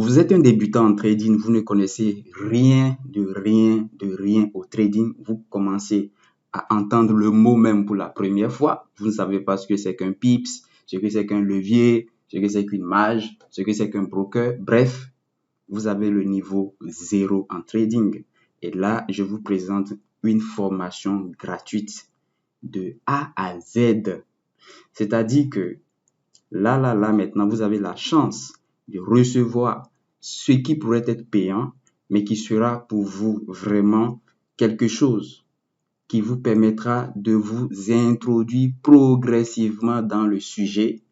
vous êtes un débutant en trading, vous ne connaissez rien au trading, vous commencez à entendre le mot même pour la première fois, vous ne savez pas ce que c'est qu'un pips, ce que c'est qu'un levier, ce que c'est qu'une marge, ce que c'est qu'un broker, bref, vous avez le niveau 0 en trading. Et là, je vous présente une formation gratuite de A à Z. C'est-à-dire que là, maintenant, vous avez la chance de recevoir ce qui pourrait être payant, mais qui sera pour vous vraiment quelque chose qui vous permettra de vous introduire progressivement dans le sujet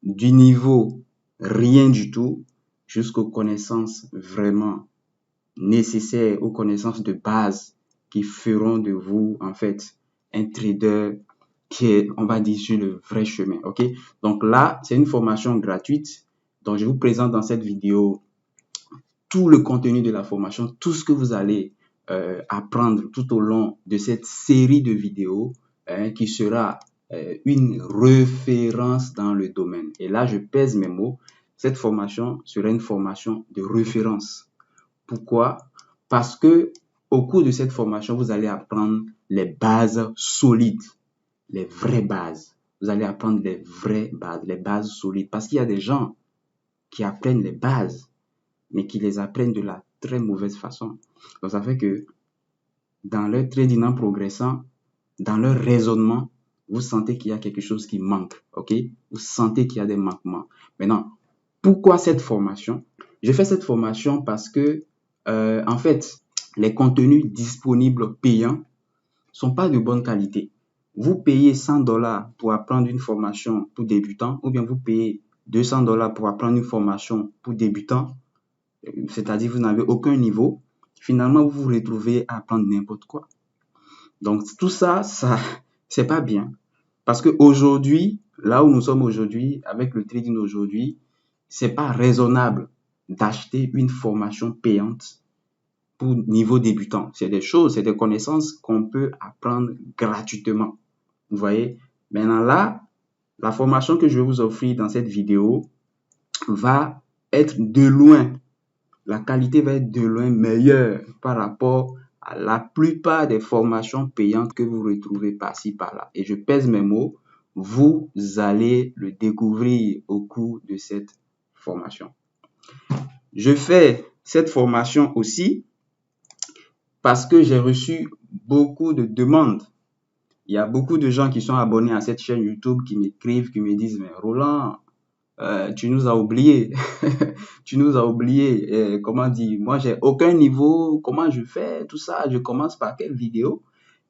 du niveau rien du tout jusqu'aux connaissances vraiment nécessaires, aux connaissances de base qui feront de vous, en fait, un trader qui est, on va dire, sur le vrai chemin, ok? Donc là, c'est une formation gratuite. Donc, je vous présente dans cette vidéo tout le contenu de la formation, tout ce que vous allez apprendre tout au long de cette série de vidéos qui sera une référence dans le domaine. Et là, je pèse mes mots. Cette formation sera une formation de référence. Pourquoi? Parce que au cours de cette formation, vous allez apprendre les bases solides, les vraies bases. Vous allez apprendre les bases solides. Parce qu'il y a des gens qui apprennent les bases, mais qui les apprennent de la très mauvaise façon. Donc, ça fait que dans leur trading en progressant, dans leur raisonnement, vous sentez qu'il y a quelque chose qui manque, ok? Vous sentez qu'il y a des manquements. Maintenant, pourquoi cette formation? Je fais cette formation parce que, en fait, les contenus disponibles payants sont pas de bonne qualité. Vous payez $100 pour apprendre une formation pour débutants, ou bien vous payez $200 pour apprendre une formation pour débutants, c'est-à-dire vous n'avez aucun niveau. Finalement, vous vous retrouvez à apprendre n'importe quoi. Donc, tout ça, c'est pas bien. Parce qu'aujourd'hui, là où nous sommes aujourd'hui, avec le trading aujourd'hui, c'est pas raisonnable d'acheter une formation payante pour niveau débutant. C'est des choses, c'est des connaissances qu'on peut apprendre gratuitement. Vous voyez? Maintenant là, la formation que je vais vous offrir dans cette vidéo va être de loin, la qualité va être de loin meilleure par rapport à la plupart des formations payantes que vous retrouvez par-ci, par-là. Et je pèse mes mots, vous allez le découvrir au cours de cette formation. Je fais cette formation aussi parce que j'ai reçu beaucoup de demandes. Il y a beaucoup de gens qui sont abonnés à cette chaîne YouTube qui m'écrivent, qui me disent « Mais Roland, tu nous as oubliés. Tu nous as oubliés. Comment dire, moi, j'ai aucun niveau. Comment je fais tout ça? Je commence par quelle vidéo? »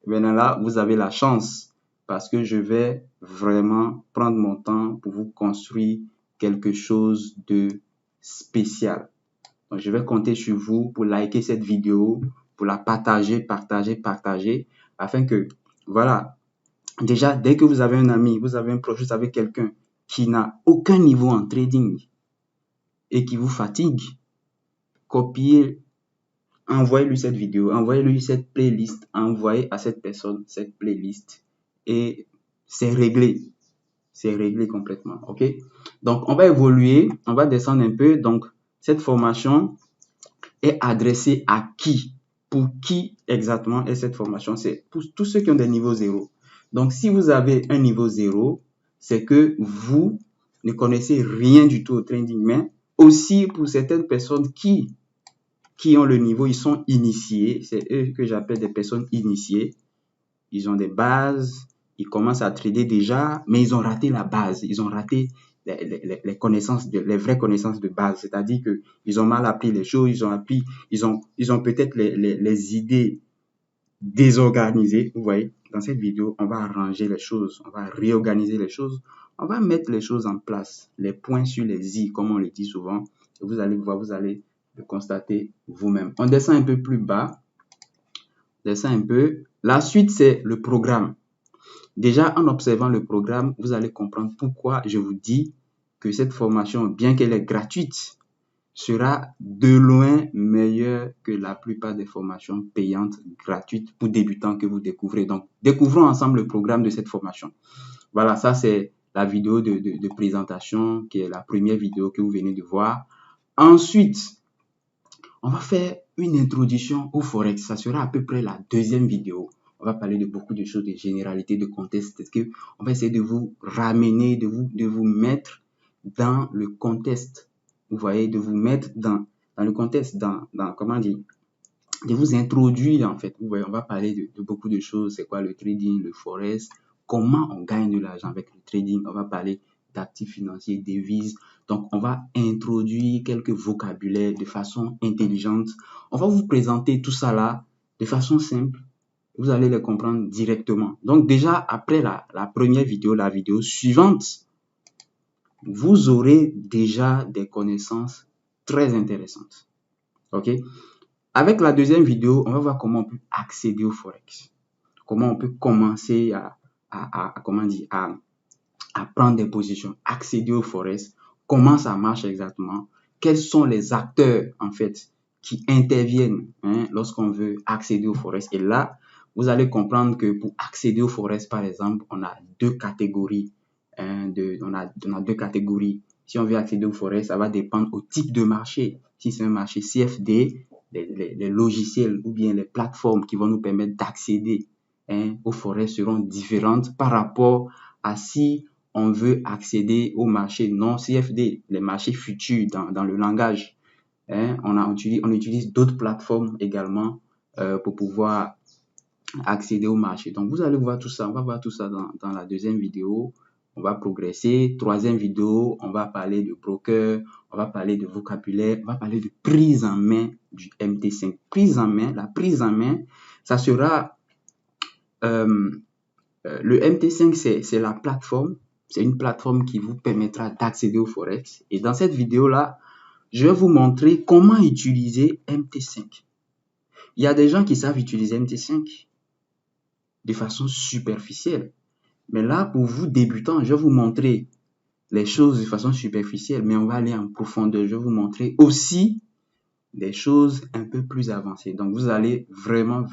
Maintenant là, vous avez la chance parce que je vais vraiment prendre mon temps pour vous construire quelque chose de spécial. Donc, je vais compter sur vous pour liker cette vidéo, pour la partager, afin que, voilà, déjà, dès que vous avez un ami, vous avez un proche, vous avez quelqu'un qui n'a aucun niveau en trading et qui vous fatigue, copiez, envoyez-lui cette vidéo, envoyez-lui cette playlist, envoyez à cette personne cette playlist et c'est réglé. C'est réglé complètement, ok? Donc, on va évoluer, on va descendre un peu. Donc, cette formation est adressée à qui? Pour qui exactement est cette formation? C'est pour tous ceux qui ont des niveaux 0. Donc, si vous avez un niveau 0, c'est que vous ne connaissez rien du tout au trading, mais aussi pour certaines personnes qui ont le niveau, ils sont initiés. C'est eux que j'appelle des personnes initiées. Ils ont des bases, ils commencent à trader déjà, mais ils ont raté la base. Ils ont raté les connaissances, les vraies connaissances de base. C'est-à-dire que ils ont mal appris les choses, ils ont peut-être les idées désorganisées. Vous voyez, dans cette vidéo, on va arranger les choses, on va réorganiser les choses, on va mettre les choses en place, les points sur les i, comme on le dit souvent. Et vous allez voir, vous allez le constater vous-même. On descend un peu plus bas. Descend un peu. La suite, c'est le programme. Déjà, en observant le programme, vous allez comprendre pourquoi je vous dis que cette formation, bien qu'elle est gratuite, sera de loin meilleure que la plupart des formations payantes gratuites pour débutants que vous découvrez. Donc, découvrons ensemble le programme de cette formation. Voilà, ça c'est la vidéo de présentation qui est la première vidéo que vous venez de voir. Ensuite, on va faire une introduction au Forex. Ça sera à peu près la deuxième vidéo. On va parler de beaucoup de choses, de généralités, de contexte. On va essayer de vous ramener, de vous mettre dans le contexte. Vous voyez, de vous mettre dans le contexte, comment dire, de vous introduire en fait. Vous voyez, on va parler de beaucoup de choses. C'est quoi le trading, le Forex, comment on gagne de l'argent avec le trading. On va parler d'actifs financiers, devises. Donc, on va introduire quelques vocabulaires de façon intelligente. On va vous présenter tout ça là de façon simple. Vous allez les comprendre directement. Donc, déjà, après la première vidéo, la vidéo suivante, vous aurez déjà des connaissances très intéressantes. OK? Avec la deuxième vidéo, on va voir comment on peut accéder au Forex. Comment on peut commencer comment dire, à prendre des positions, accéder au Forex, comment ça marche exactement, quels sont les acteurs en fait qui interviennent lorsqu'on veut accéder au Forex. Et là, vous allez comprendre que pour accéder au Forex, par exemple, on a deux catégories. On a deux catégories. Si on veut accéder au Forex, ça va dépendre au type de marché. Si c'est un marché CFD, les logiciels ou bien les plateformes qui vont nous permettre d'accéder au Forex seront différentes par rapport à si on veut accéder au marché non CFD, les marchés futurs dans le langage. On utilise d'autres plateformes également pour pouvoir accéder au marché. Donc, vous allez voir tout ça. On va voir tout ça dans la deuxième vidéo. On va progresser. Troisième vidéo, on va parler de broker, on va parler de vocabulaire, on va parler de prise en main du MT5. Prise en main, la prise en main, ça sera... le MT5, c'est la plateforme. C'est une plateforme qui vous permettra d'accéder au Forex. Et dans cette vidéo-là, je vais vous montrer comment utiliser MT5. Il y a des gens qui savent utiliser MT5 de façon superficielle. Mais là, pour vous débutants, je vais vous montrer les choses de façon superficielle, mais on va aller en profondeur. Je vais vous montrer aussi des choses un peu plus avancées. Donc, vous allez vraiment,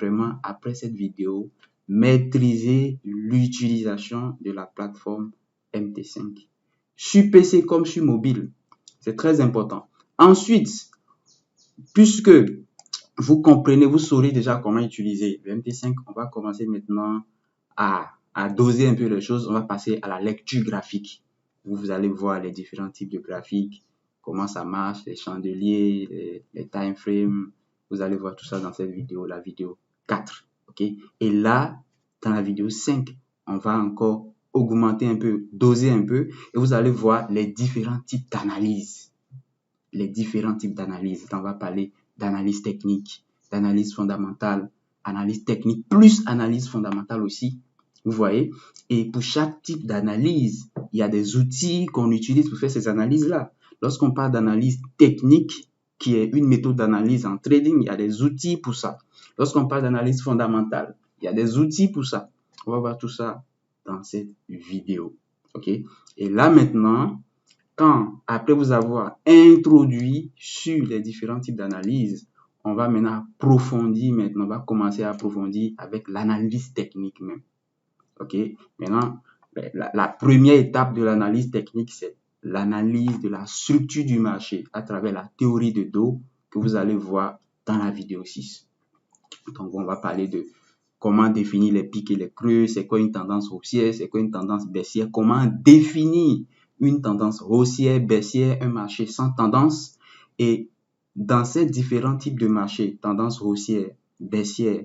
après cette vidéo, maîtriser l'utilisation de la plateforme MT5 sur PC comme sur mobile. C'est très important. Ensuite, puisque vous comprenez, vous saurez déjà comment utiliser le MT5, on va commencer maintenant à doser un peu les choses. On va passer à la lecture graphique. Vous allez voir les différents types de graphiques, comment ça marche, les chandeliers, les time frames. Vous allez voir tout ça dans cette vidéo, la vidéo 4. Okay? Et là, dans la vidéo 5, on va encore augmenter un peu, doser un peu, et vous allez voir les différents types d'analyse. Les différents types d'analyse. On va parler d'analyse technique, d'analyse fondamentale, analyse technique, plus analyse fondamentale aussi. Vous voyez? Et pour chaque type d'analyse, il y a des outils qu'on utilise pour faire ces analyses-là. Lorsqu'on parle d'analyse technique, qui est une méthode d'analyse en trading, il y a des outils pour ça. Lorsqu'on parle d'analyse fondamentale, il y a des outils pour ça. On va voir tout ça dans cette vidéo. OK? Et là maintenant, après vous avoir introduit sur les différents types d'analyse, on va maintenant approfondir, on va commencer à approfondir avec l'analyse technique même. OK? Maintenant, la première étape de l'analyse technique, c'est l'analyse de la structure du marché à travers la théorie de Dow que vous allez voir dans la vidéo 6. Donc, on va parler de comment définir les pics et les creux, c'est quoi une tendance haussière, c'est quoi une tendance baissière, comment définir une tendance haussière, baissière, un marché sans tendance. Et dans ces différents types de marchés, tendance haussière, baissière,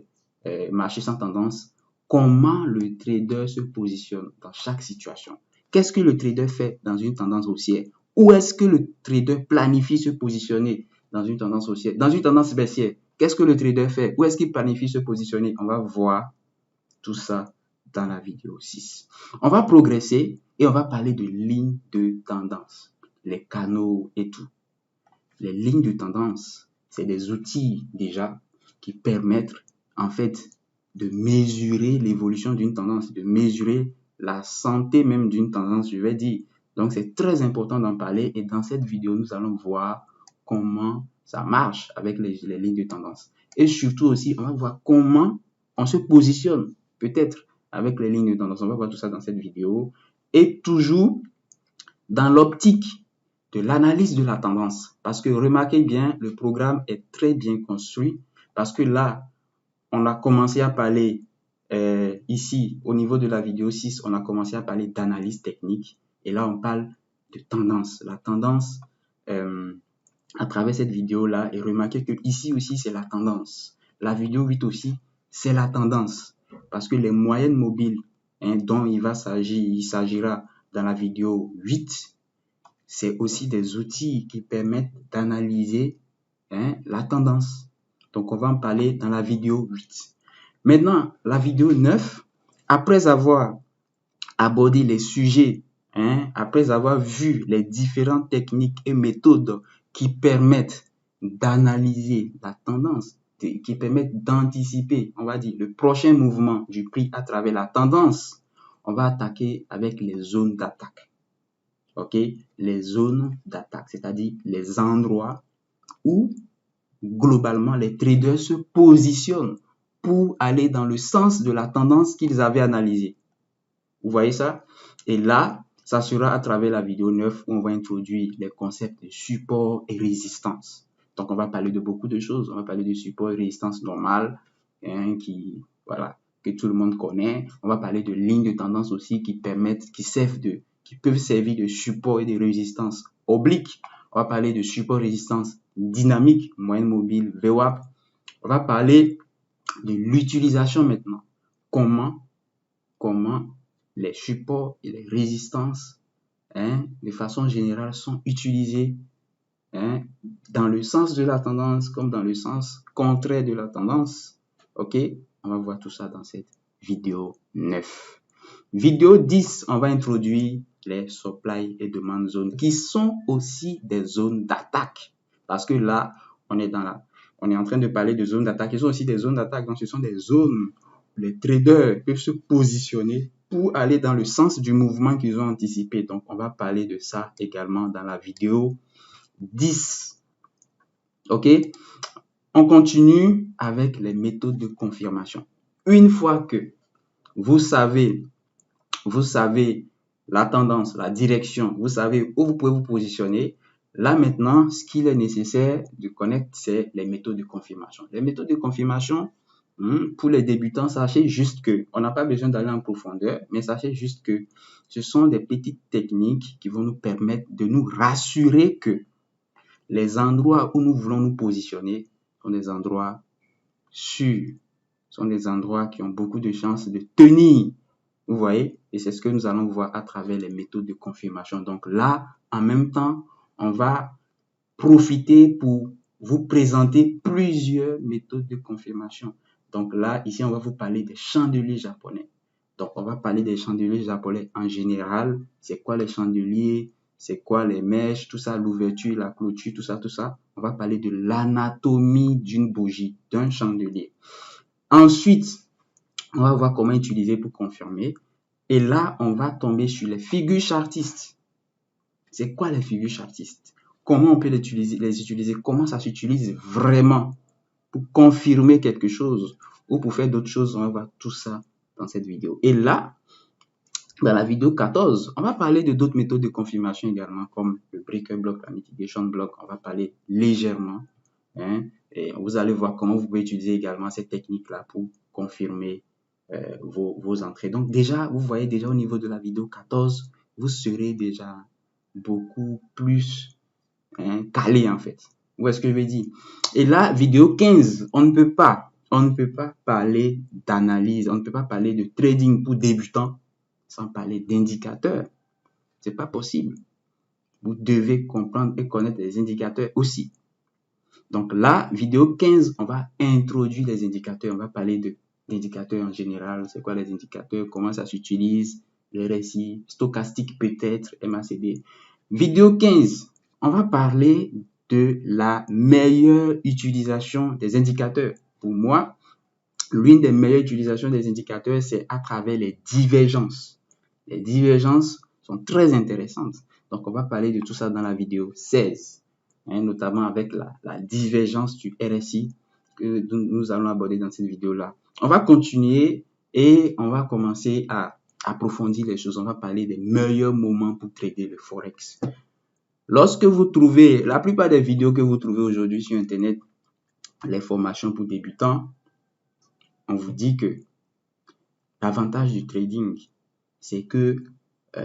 marché sans tendance, comment le trader se positionne dans chaque situation. Qu'est-ce que le trader fait dans une tendance haussière? Où est-ce que le trader planifie se positionner dans une tendance haussière? Dans une tendance baissière, qu'est-ce que le trader fait? Où est-ce qu'il planifie se positionner? On va voir tout ça dans la vidéo 6. On va progresser et on va parler de lignes de tendance, les canaux et tout. Les lignes de tendance, c'est des outils déjà qui permettent en fait de mesurer l'évolution d'une tendance, de mesurer la santé même d'une tendance, je vais dire. Donc, c'est très important d'en parler et dans cette vidéo, nous allons voir comment ça marche avec les lignes de tendance. Et surtout aussi, on va voir comment on se positionne peut-être avec les lignes de tendance. On va voir tout ça dans cette vidéo. Et toujours dans l'optique de l'analyse de la tendance. Parce que remarquez bien, le programme est très bien construit parce que là, on a commencé à parler ici, au niveau de la vidéo 6, on a commencé à parler d'analyse technique. Et là, on parle de tendance. La tendance, à travers cette vidéo-là, et remarquez que ici aussi, c'est la tendance. La vidéo 8 aussi, c'est la tendance. Parce que les moyennes mobiles dont il s'agira dans la vidéo 8, c'est aussi des outils qui permettent d'analyser la tendance. Donc, on va en parler dans la vidéo 8. Maintenant, la vidéo 9, après avoir abordé les sujets, après avoir vu les différentes techniques et méthodes qui permettent d'analyser la tendance, qui permettent d'anticiper, on va dire, le prochain mouvement du prix à travers la tendance, on va attaquer avec les zones d'attaque. OK? Les zones d'attaque, c'est-à-dire les endroits où globalement les traders se positionnent pour aller dans le sens de la tendance qu'ils avaient analysée. Vous voyez ça? Et là, ça sera à travers la vidéo 9 où on va introduire les concepts de support et résistance. Donc, on va parler de beaucoup de choses. On va parler de support et résistance normale, que tout le monde connaît. On va parler de lignes de tendance aussi qui peuvent servir de support et de résistance oblique. On va parler de support et résistance dynamique, moyenne mobile, VWAP. On va parler de l'utilisation maintenant. Comment les supports et les résistances, de façon générale, sont utilisés dans le sens de la tendance comme dans le sens contraire de la tendance. OK? On va voir tout ça dans cette vidéo 9. Vidéo 10, on va introduire les supply et demand zones qui sont aussi des zones d'attaque. Parce que là, on est en train de parler de zones d'attaque. Ils sont aussi des zones d'attaque. Donc, ce sont des zones où les traders peuvent se positionner pour aller dans le sens du mouvement qu'ils ont anticipé. Donc, on va parler de ça également dans la vidéo 10. OK? On continue avec les méthodes de confirmation. Une fois que vous savez la tendance, la direction, vous savez où vous pouvez vous positionner, là maintenant, ce qu'il est nécessaire de connaître, c'est les méthodes de confirmation. Les méthodes de confirmation, pour les débutants, sachez juste que, on n'a pas besoin d'aller en profondeur, mais sachez juste que ce sont des petites techniques qui vont nous permettre de nous rassurer que les endroits où nous voulons nous positionner sont des endroits sûrs, sont des endroits qui ont beaucoup de chances de tenir. Vous voyez? Et c'est ce que nous allons voir à travers les méthodes de confirmation. Donc là, en même temps, on va profiter pour vous présenter plusieurs méthodes de confirmation. Donc là, ici, on va vous parler des chandeliers japonais. Donc, on va parler des chandeliers japonais en général. C'est quoi les chandeliers? C'est quoi les mèches? Tout ça, l'ouverture, la clôture, tout ça. On va parler de l'anatomie d'une bougie, d'un chandelier. Ensuite, on va voir comment utiliser pour confirmer. Et là, on va tomber sur les figures chartistes. C'est quoi les figures chartistes? Comment on peut les utiliser? Comment ça s'utilise vraiment pour confirmer quelque chose ou pour faire d'autres choses? On va voir tout ça dans cette vidéo. Et là, dans la vidéo 14, on va parler de d'autres méthodes de confirmation également, comme le breaker block, la mitigation block. On va parler légèrement. Et vous allez voir comment vous pouvez utiliser également cette technique-là pour confirmer vos entrées. Donc déjà, vous voyez déjà au niveau de la vidéo 14, vous serez déjà beaucoup plus calé en fait. Où est-ce que je vais dire? Et là, vidéo 15, on ne peut pas parler d'analyse, on ne peut pas parler de trading pour débutants sans parler d'indicateurs. C'est pas possible. Vous devez comprendre et connaître les indicateurs aussi. Donc là, vidéo 15, on va introduire les indicateurs. On va parler d'indicateurs en général. C'est quoi les indicateurs? Comment ça s'utilise? Le RSI, stochastique peut-être, MACD. Vidéo 15, on va parler de la meilleure utilisation des indicateurs. Pour moi, l'une des meilleures utilisations des indicateurs, c'est à travers les divergences. Les divergences sont très intéressantes. Donc, on va parler de tout ça dans la vidéo 16, notamment avec la divergence du RSI que nous allons aborder dans cette vidéo-là. On va continuer et on va commencer à approfondir les choses. On va parler des meilleurs moments pour trader le Forex. Lorsque vous trouvez, la plupart des vidéos que vous trouvez aujourd'hui sur Internet, les formations pour débutants, on vous dit que l'avantage du trading, c'est que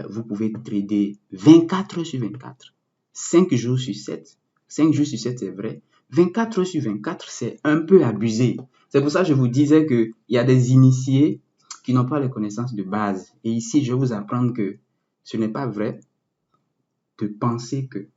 vous pouvez trader 24 heures sur 24, 5 jours sur 7. 5 jours sur 7, c'est vrai. 24 heures sur 24, c'est un peu abusé. C'est pour ça que je vous disais qu'il y a des initiés qui n'ont pas les connaissances de base. Et ici, je vais vous apprendre que ce n'est pas vrai de penser que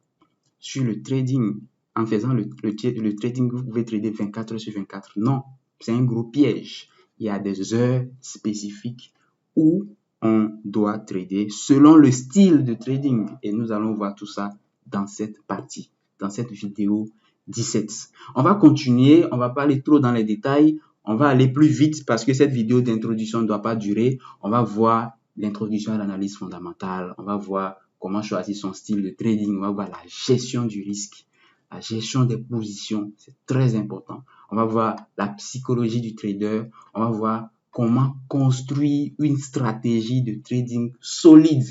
sur le trading, en faisant le trading, vous pouvez trader 24 heures sur 24. Non, c'est un gros piège. Il y a des heures spécifiques où on doit trader selon le style de trading. Et nous allons voir tout ça dans cette partie, dans cette vidéo 17. On va continuer, on va pas aller trop dans les détails. On va aller plus vite parce que cette vidéo d'introduction ne doit pas durer. On va voir l'introduction à l'analyse fondamentale. On va voir comment choisir son style de trading. On va voir la gestion du risque, la gestion des positions. C'est très important. On va voir la psychologie du trader. On va voir comment construire une stratégie de trading solide.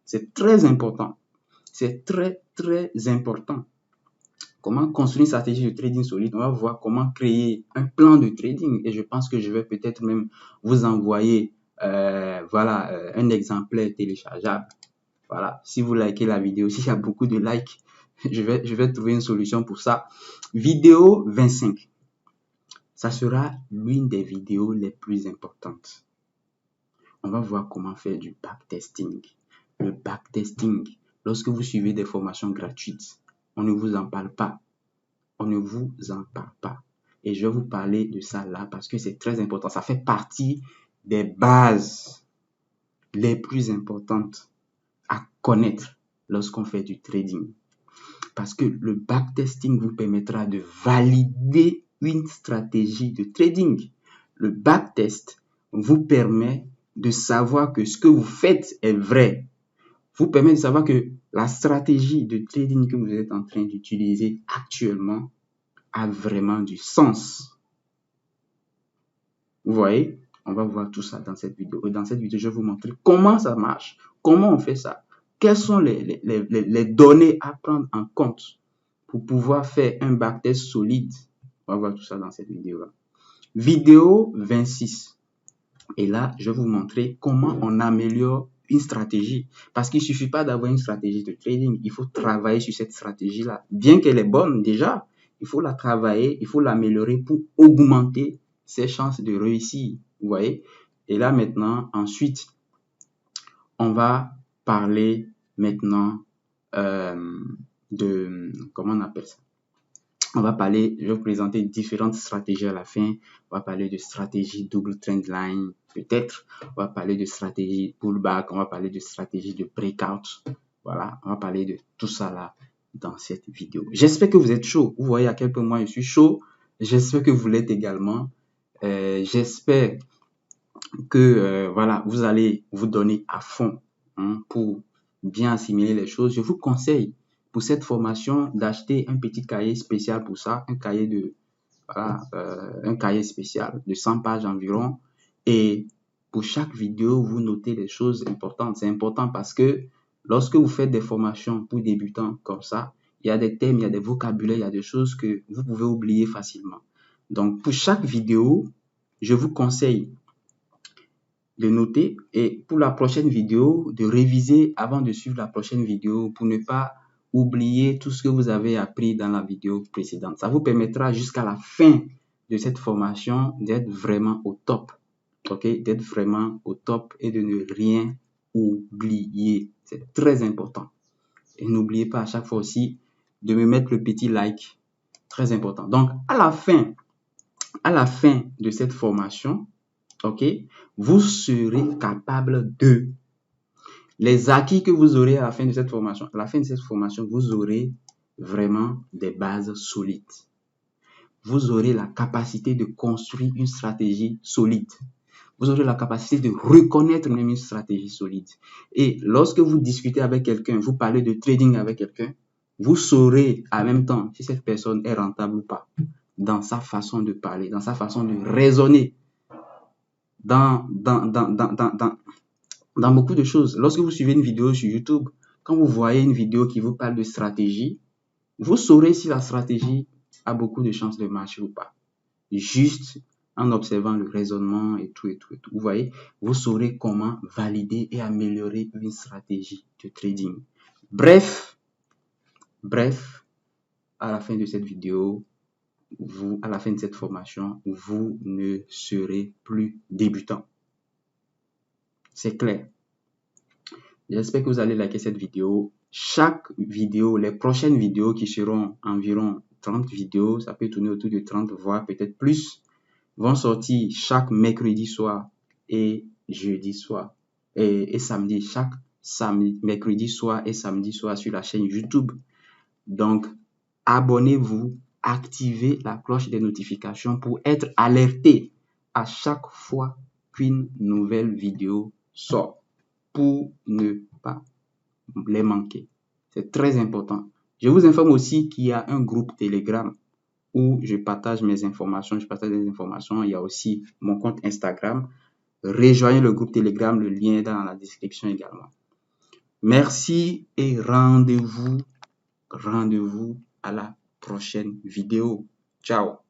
C'est très important. C'est très, très important. Comment construire une stratégie de trading solide. On va voir comment créer un plan de trading. Et je pense que je vais peut-être même vous envoyer un exemplaire téléchargeable. Voilà, si vous likez la vidéo, s'il y a beaucoup de likes, je vais trouver une solution pour ça. Vidéo 25. Ça sera l'une des vidéos les plus importantes. On va voir comment faire du backtesting. Le backtesting, lorsque vous suivez des formations gratuites, on ne vous en parle pas. On ne vous en parle pas. Et je vais vous parler de ça là parce que c'est très important. Ça fait partie des bases les plus importantes à connaître lorsqu'on fait du trading. Parce que le backtesting vous permettra de valider une stratégie de trading. Le backtest vous permet de savoir que ce que vous faites est vrai. Vous permet de savoir que la stratégie de trading que vous êtes en train d'utiliser actuellement a vraiment du sens. Vous voyez, on va voir tout ça dans cette vidéo. Et dans cette vidéo, je vais vous montrer comment ça marche, comment on fait ça, quelles sont les données à prendre en compte pour pouvoir faire un backtest solide. On va voir tout ça dans cette vidéo-là. Vidéo 26. Et là, je vais vous montrer comment on améliore une stratégie. Parce qu'il ne suffit pas d'avoir une stratégie de trading. Il faut travailler sur cette stratégie-là. Bien qu'elle est bonne déjà, il faut la travailler, il faut l'améliorer pour augmenter ses chances de réussir. Vous voyez? Et là, maintenant, ensuite, on va parler maintenant comment on appelle ça? On va parler, je vais vous présenter différentes stratégies à la fin. On va parler de stratégie double trend line, peut-être. On va parler de stratégie pullback. On va parler de stratégie de breakout. Voilà, on va parler de tout ça là dans cette vidéo. J'espère que vous êtes chaud. Vous voyez à quel point moi je suis chaud. J'espère que vous l'êtes également. J'espère que voilà, vous allez vous donner à fond pour bien assimiler les choses. Je vous conseille pour cette formation d'acheter un petit cahier spécial pour ça, un cahier un cahier spécial de 100 pages environ. Et pour chaque vidéo, vous notez des choses importantes. C'est important parce que lorsque vous faites des formations pour débutants comme ça, il y a des thèmes, il y a des vocabulaires, il y a des choses que vous pouvez oublier facilement. Donc, pour chaque vidéo, je vous conseille de noter et pour la prochaine vidéo, de réviser avant de suivre la prochaine vidéo pour ne pas oublier tout ce que vous avez appris dans la vidéo précédente. Ça vous permettra jusqu'à la fin de cette formation d'être vraiment au top. Ok, d'être vraiment au top et de ne rien oublier. C'est très important. Et n'oubliez pas à chaque fois aussi de me mettre le petit like. Très important. Donc, à la fin de cette formation, ok, vous serez capable de les acquis que vous aurez à la fin de cette formation. À la fin de cette formation, vous aurez vraiment des bases solides. Vous aurez la capacité de construire une stratégie solide. Vous aurez la capacité de reconnaître même une stratégie solide. Et lorsque vous discutez avec quelqu'un, vous parlez de trading avec quelqu'un, vous saurez en même temps si cette personne est rentable ou pas dans sa façon de parler, dans sa façon de raisonner, dans beaucoup de choses. Lorsque vous suivez une vidéo sur YouTube, quand vous voyez une vidéo qui vous parle de stratégie, vous saurez si la stratégie a beaucoup de chances de marcher ou pas. Juste en observant le raisonnement et tout. Vous voyez, vous saurez comment valider et améliorer une stratégie de trading. Bref, à la fin de cette vidéo, à la fin de cette formation, vous ne serez plus débutant. C'est clair. J'espère que vous allez liker cette vidéo. Chaque vidéo, les prochaines vidéos qui seront environ 30 vidéos, ça peut tourner autour de 30, voire peut-être plus, vont sortir chaque mercredi soir et jeudi soir et samedi, chaque samedi, mercredi soir et samedi soir sur la chaîne YouTube. Donc, abonnez-vous, activez la cloche des notifications pour être alerté à chaque fois qu'une nouvelle vidéo sort, pour ne pas les manquer. C'est très important. Je vous informe aussi qu'il y a un groupe Telegram où je partage mes informations, Il y a aussi mon compte Instagram. Rejoignez le groupe Telegram, le lien est dans la description également. Merci et rendez-vous à la prochaine vidéo. Ciao.